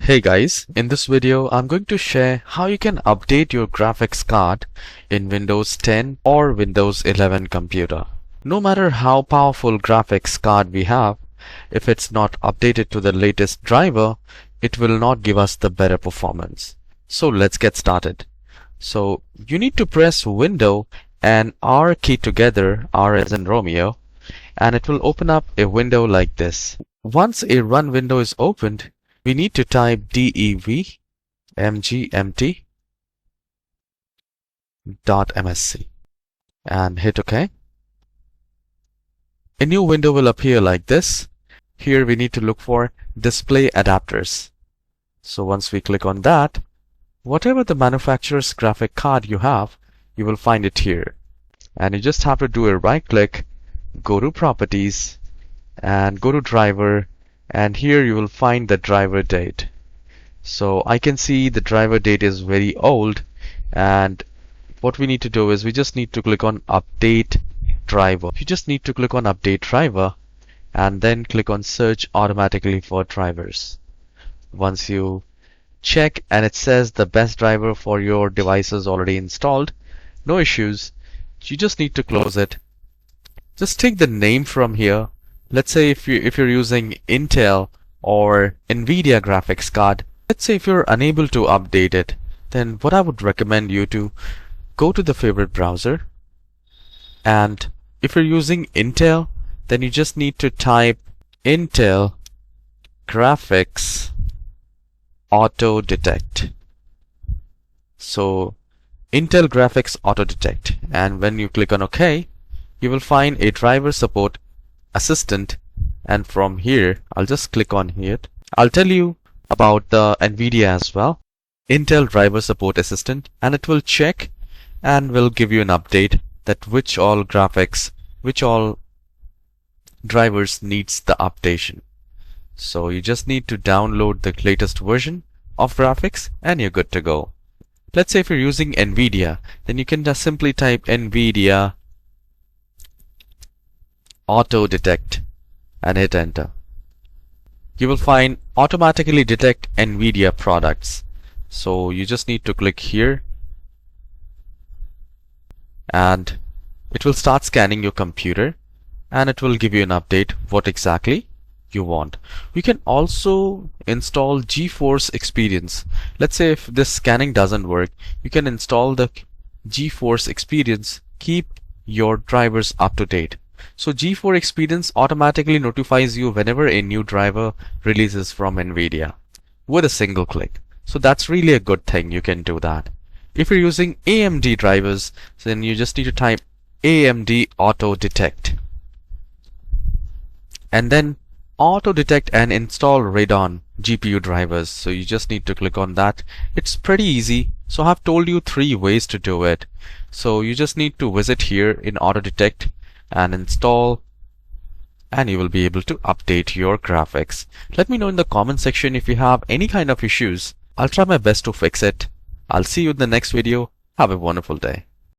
Hey guys, in this video I'm going to share how you can update your graphics card in Windows 10 or Windows 11 computer. No matter how powerful graphics card we have, if it's not updated to the latest driver, it will not give us the better performance. So let's get started. So you need to press Window and R key together, R as in Romeo, and it will open up a window like this. Once a run window is opened, we need to type dev mgmt.msc and hit OK. A new window will appear like this. Here we need to look for display adapters. So once we click on that, whatever the manufacturer's graphic card you have, you will find it here. And you just have to do a right click, go to properties and go to driver, and here you will find the driver date. So I can see the driver date is very old, and what we need to do is we just need to click on update driver. You just need to click on update driver and then click on search automatically for drivers. Once you check and it says the best driver for your device is already installed, no issues, you just need to close it. Just take the name from here. Let's say if you're using Intel or Nvidia graphics card, let's say if you're unable to update it, then what I would recommend you to go to the favorite browser, and if you're using Intel, then you just need to type Intel graphics auto detect. So Intel graphics auto detect, and when you click on OK, you will find a driver support assistant, and from here I'll just click on here. I'll tell you about the Nvidia as well, Intel driver support assistant, and it will check and will give you an update that which all drivers needs the updation. So you just need to download the latest version of graphics and you're good to go. Let's say if you're using Nvidia, then you can just simply type Nvidia auto detect and hit enter. You will find automatically detect Nvidia products. So you just need to click here and it will start scanning your computer and it will give you an update what exactly you want. You can also install GeForce Experience. Let's say if this scanning doesn't work, you can install the GeForce Experience, keep your drivers up to date. So GeForce Experience automatically notifies you whenever a new driver releases from Nvidia with a single click. So that's really a good thing, you can do that. If you're using AMD drivers, then you just need to type AMD auto detect and then auto detect and install Radeon GPU drivers. So you just need to click on that. It's pretty easy. So I've told you 3 ways to do it. So you just need to visit here in auto detect and install, and you will be able to update your graphics. Let me know in the comment section if you have any kind of issues. I'll try my best to fix it. I'll see you in the next video. Have a wonderful day.